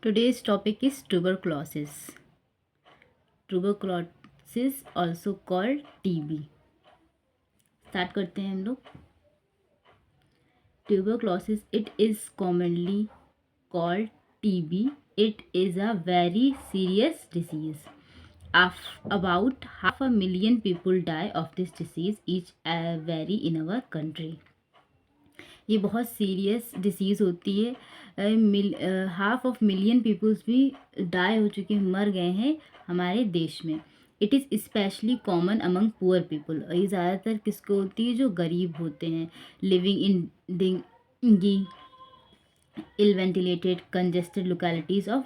Today's topic is tuberculosis. Tuberculosis also called TB. Start करते हैं हम लोग. Tuberculosis, it is commonly called TB. It is a very serious disease. About 500,000 people die of this disease each every in our country. ये बहुत serious disease होती है. 500,000 peoples भी die हो चुके हैं, मर गए हैं हमारे देश में. It is specially common among poor people. और ये ज़्यादातर किसको होती है? जो गरीब होते हैं. Living in dingy ill ventilated congested localities of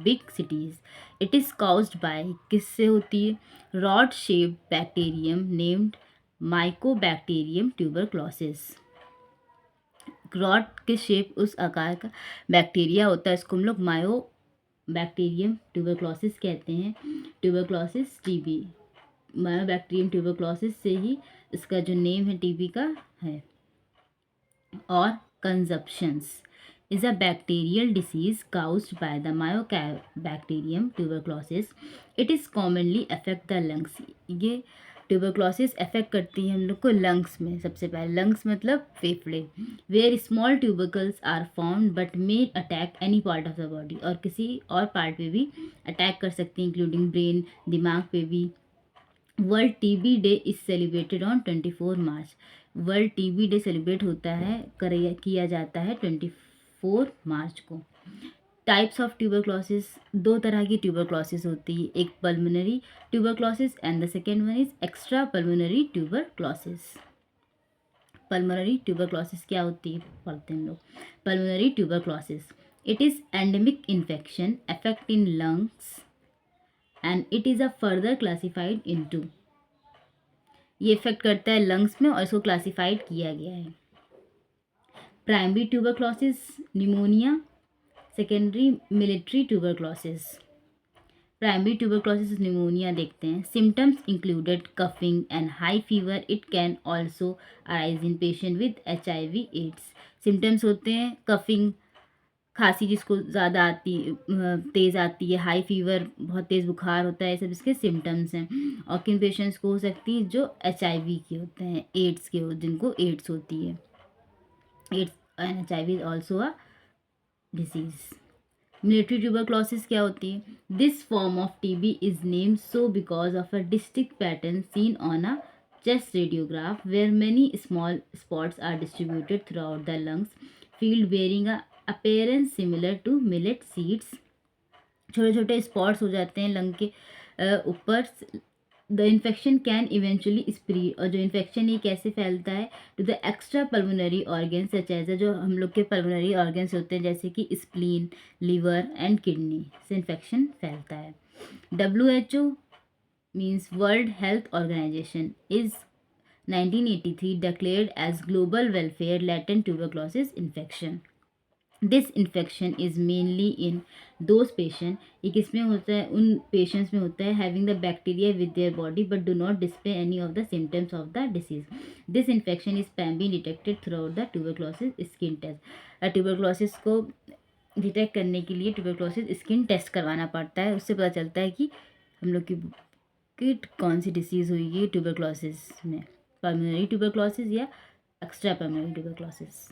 big cities. It is caused by किससे होती है? rod shaped bacterium named Mycobacterium tuberculosis. Rod के शेप उस आकार का बैक्टीरिया होता है, इसको हम लोग मायो बैक्टीरियम ट्यूबरक्लोसिस कहते हैं. ट्यूबरक्लोसिस टीबी, मायो बैक्टीरियम ट्यूबरक्लोसिस से ही इसका जो नेम है टीबी का है. और consumptions is a bacterial disease caused by the Mycobacterium tuberculosis. It is commonly affect the lungs. ये ट्यूबरक्लोसिस अफेक्ट करती है हम लोग को लंग्स में. सबसे पहले लंग्स मतलब फेफड़े. Where small tubercles are found but may attack any part of the body. और किसी और पार्ट पे भी अटैक कर सकती हैं, इंक्लूडिंग ब्रेन, दिमाग पे भी. World TB day is celebrated on 24 March. World TB day celebrate होता है, किया जाता है 24 मार्च को. टाइप्स ऑफ ट्यूबरक्लोसिस, दो तरह की ट्यूबरक्लोसिस होती है. एक pulmonary tuberculosis and the second one is extra pulmonary tuberculosis. Pulmonary tuberculosis क्या होती है पढ़ते हैं लोग. Pulmonary tuberculosis, it is endemic infection affect in lungs and it is a further classified into. ये इफेक्ट करता है लंग्स में और इसको क्लासिफाइड किया गया है. Primary tuberculosis pneumonia, secondary military tuberculosis. Primary tuberculosis pneumonia देखते हैं. Symptoms included coughing and high fever. It can also arise in patient with HIV AIDS. Symptoms होते हैं कफिंग, खांसी जिसको ज़्यादा आती तेज़ आती है, हाई फीवर बहुत तेज़ बुखार होता है, ये सब इसके सिम्टम्स हैं. और किन पेशेंट्स को हो सकती है? जो HIV के होते हैं, एड्स के हो, जिनको एड्स होती है. AIDS and HIV is also a disease. Military tuberculosis क्या होती है? This form of TB is named so because of a distinct pattern seen on a chest radiograph where many small spots are distributed throughout the lungs field bearing a appearance similar to millet seeds. छोटे छोटे spots हो जाते हैं lung के ऊपर. The infection can eventually spread. और जो infection ये कैसे फैलता है? To the extra pulmonary organs such as, जो हम लोग के पल्मोनरी ऑर्गन्स होते हैं जैसे कि स्प्लीन, लिवर एंड किडनी से इन्फेक्शन फैलता है. WHO means world health organisation is 1983 declared as global welfare latent tuberculosis infection. This infection is mainly in those patient. ये किस में होता है? उन पेशेंट्स में होता है having the bacteria with their body but do not display any of the symptoms of the disease. This infection is can be detected throughout the tuberculosis skin test. Tuberculosis को detect करने के लिए tuberculosis skin test करवाना पड़ता है. उससे पता चलता है कि हम लोग की कौन सी डिसीज़ हुई है ट्यूबरक्लोसिस में, पल्मोनरी ट्यूबरक्लोसिस या एक्स्ट्रा पल्मोनरी ट्यूबरक्लोसिस.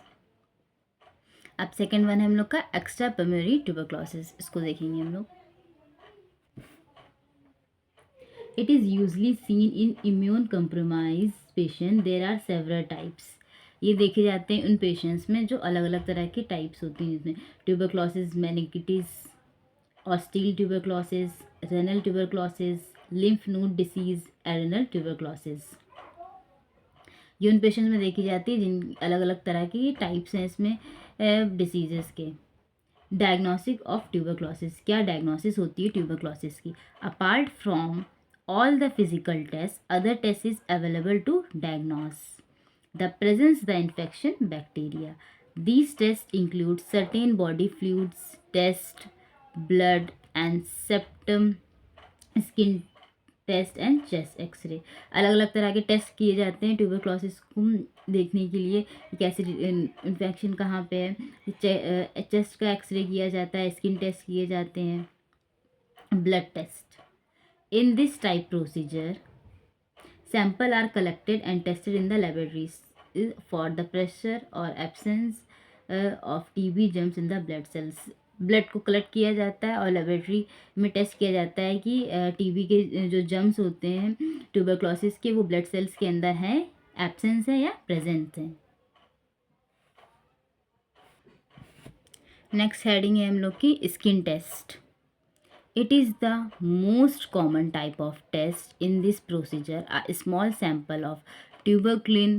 अब सेकेंड वन है हम लोग का एक्स्ट्रा पल्मोनरी ट्यूबरक्लोसिस. इसको देखेंगे हम लोग. It is usually seen in immune compromise patient. There are several types. ये देखे जाते हैं उन पेशेंट्स में जो अलग अलग तरह के टाइप्स होती हैं, जिसमें tuberculosis meningitis, osteal tuberculosis, renal tuberculosis, lymph node disease, adrenal tuberculosis. ये उन पेशेंट्स में देखी जाती है जिन अलग अलग तरह की टाइप्स हैं इसमें डिसीजेस के. डायग्नोसिस ऑफ ट्यूबरक्लोसिस, क्या डायग्नोसिस होती है ट्यूबरक्लोसिस की? Apart from all the physical test, other test is available to diagnose the presence the infection bacteria. These tests include certain body fluids test, blood and septum, skin test and chest X-ray. अलग अलग तरह के test किए जाते हैं tuberculosis को देखने के लिए कि कैसे इन्फेक्शन कहाँ पे है। चेस्ट का एक्सरे किया जाता है, स्किन टेस्ट किए जाते हैं, blood test. In this type procedure sample are collected and tested in the laboratories for the pressure or absence of TB germs in the blood cells। Blood को collect किया जाता है और लेबोरेटरी में test किया जाता है कि टीबी के जो जर्म्स होते हैं ट्यूबरक्लोसिस के वो ब्लड सेल्स के अंदर हैं, एब्सेंस है या प्रेजेंट है। नेक्स्ट हेडिंग है हम लोग की skin test. It is the most common type of test in this procedure. A small sample of tuberculin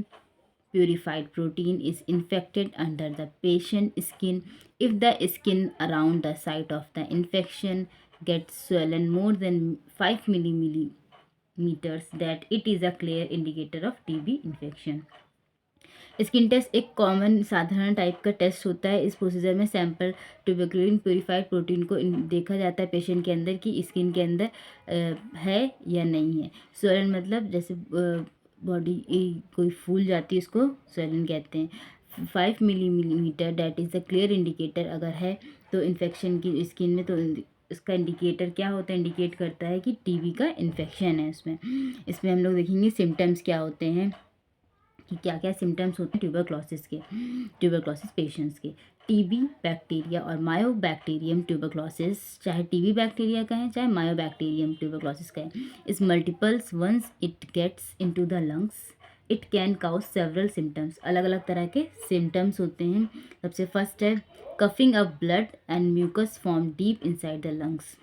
purified protein is infected under the patient's skin. If the skin around the site of the infection gets swollen more than 5 millimeters, that it is a clear indicator of TB infection. Skin test एक common साधारण type का test होता है। इस procedure में sample ट्यूबरक्लिन purified protein को देखा जाता है पेशेंट के अंदर कि स्किन के अंदर है या नहीं है। स्वलन मतलब जैसे बॉडी कोई फूल जाती है उसको स्वलन कहते हैं। 5 millimetre that is the clear indicator. अगर है तो इन्फेक्शन की स्किन में, तो इसका इंडिकेटर क्या होता है, इंडिकेट करता है कि टीबी का इन्फेक्शन है इसमें हम लोग देखेंगे सिम्टम्स क्या होते हैं कि क्या क्या सिम्टम्स होते हैं ट्यूबरक्लोसिस पेशेंट्स के। टीबी बैक्टीरिया और मायोबैक्टीरियम ट्यूबरक्लोसिस, चाहे टीबी बैक्टीरिया का है चाहे मायोबैक्टीरियम ट्यूबरक्लोसिस का है, इस multiples once it gets into the lungs it can cause several symptoms. अलग अलग तरह के सिम्टम्स होते हैं। सबसे फर्स्ट है coughing of blood and mucus form deep inside the lungs.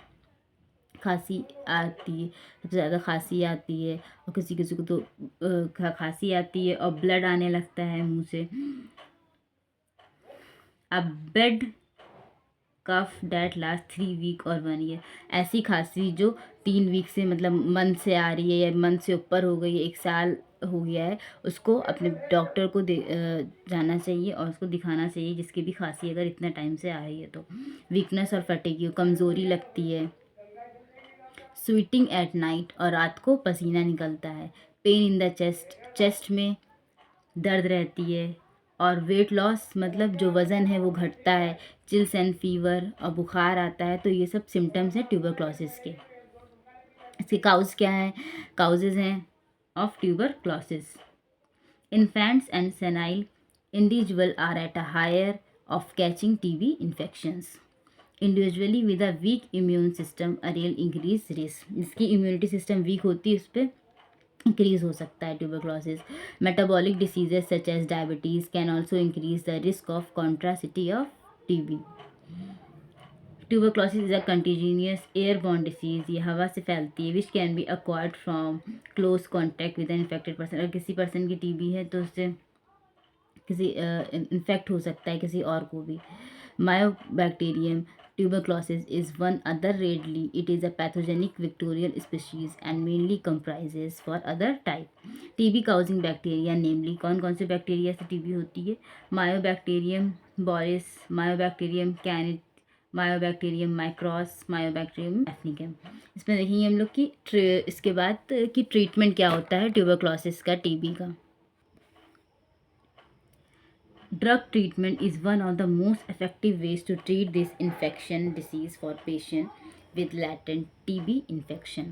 खांसी आती है, सबसे ज़्यादा खांसी आती है और किसी किसी को तो खांसी आती है और ब्लड आने लगता है मुंह से। अब bad cough that last 3 week और 1 ईयर, ऐसी खांसी जो 3 वीक से मतलब मंथ से आ रही है या मंथ से ऊपर हो गई है, 1 साल हो गया है, उसको अपने डॉक्टर को जाना चाहिए और उसको दिखाना चाहिए जिसकी भी खांसी अगर इतना टाइम से आ रही है तो। वीकनेस और फटीग, कमज़ोरी लगती है, स्वेटिंग एट नाइट और रात को पसीना निकलता है, पेन इन द चेस्ट में दर्द रहती है, और वेट लॉस मतलब जो वज़न है वो घटता है, चिल्स एंड फीवर और बुखार आता है। तो ये सब सिम्टम्स हैं ट्यूबरक्लोसिस के। इसके काउज क्या हैं, काउजेज हैं of tuberculosis. Infants and senile individual are at a higher of catching TB infections. Individually with a weak immune system a real increase risk. जिसकी इम्यूनिटी सिस्टम वीक होती है उस पर इंक्रीज हो सकता है tuberculosis. Metabolic diseases such as diabetes can also increase the risk of contracting of TB. Tuberculosis is a continuous airborne disease, ये हवा से फैलती है, which can be acquired from close contact with an infected person. अगर किसी person की TB है तो उससे किसी इन्फेक्ट हो सकता है किसी और को भी। Mycobacterium tuberculosis is one other rarely it is a pathogenic vectorial species and mainly comprises for other type TB causing bacteria, namely कौन कौन से बैक्टीरिया से टीबी होती है, mycobacterium bovis, mycobacterium canetti, mycobacterium microti, mycobacterium africanum. इसमें देखेंगे हम लोग कि इसके बाद कि ट्रीटमेंट क्या होता है ट्यूबरक्लोसिस का, टीबी का। Drug treatment is one of the most effective ways to treat this infection disease for patients with latent TB infection.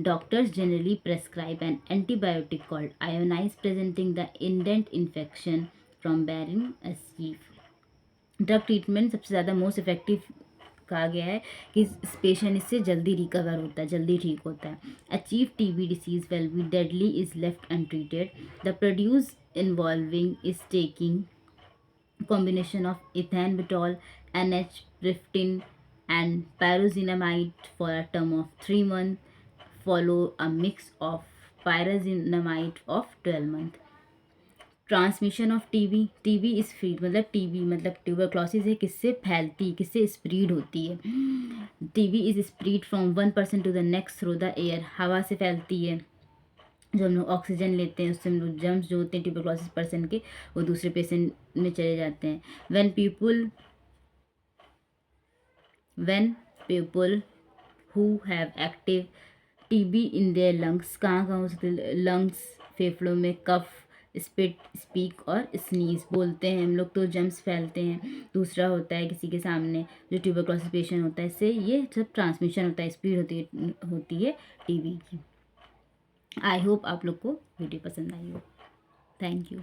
Doctors generally prescribe an antibiotic called ionise, preventing the indent infection from bearing a sheath. Drug treatment सबसे ज़्यादा most effective कहा गया है कि इस patient इससे जल्दी recover होता है, जल्दी ठीक होता है। Achieve TB disease will be deadly is left untreated. The produce involving is taking combination of ethambutol, NH-15 and pyrazinamide for a term of 3 months, follow a mix of pyrazinamide of 12 months. Transmission of TB is spread मतलब TB मतलब tuberculosis है किससे फैलती, किससे spread होती है। TB is spread from 1 person to the next through the air, हवा से फैलती है। जो हम लोग ऑक्सीजन लेते हैं उससे हम लोग जर्म्स जो होते हैं ट्यूबरक्लोसिस पर्सन के वो दूसरे पेशेंट में चले जाते हैं। When people who have active TB in their lungs, कहाँ कहाँ हो सकते हैं लंग्स, फेफड़ों में, कफ, स्पिट, स्पीक और स्नीज बोलते हैं हम लोग तो जम्स फैलते हैं। दूसरा होता है किसी के सामने जो ट्यूबरक्लोसिस पेशेंट होता है, इससे ये सब ट्रांसमिशन होता है, स्पीड होती है टीबी की। आई होप आप लोग को वीडियो पसंद आई हो। Thank you.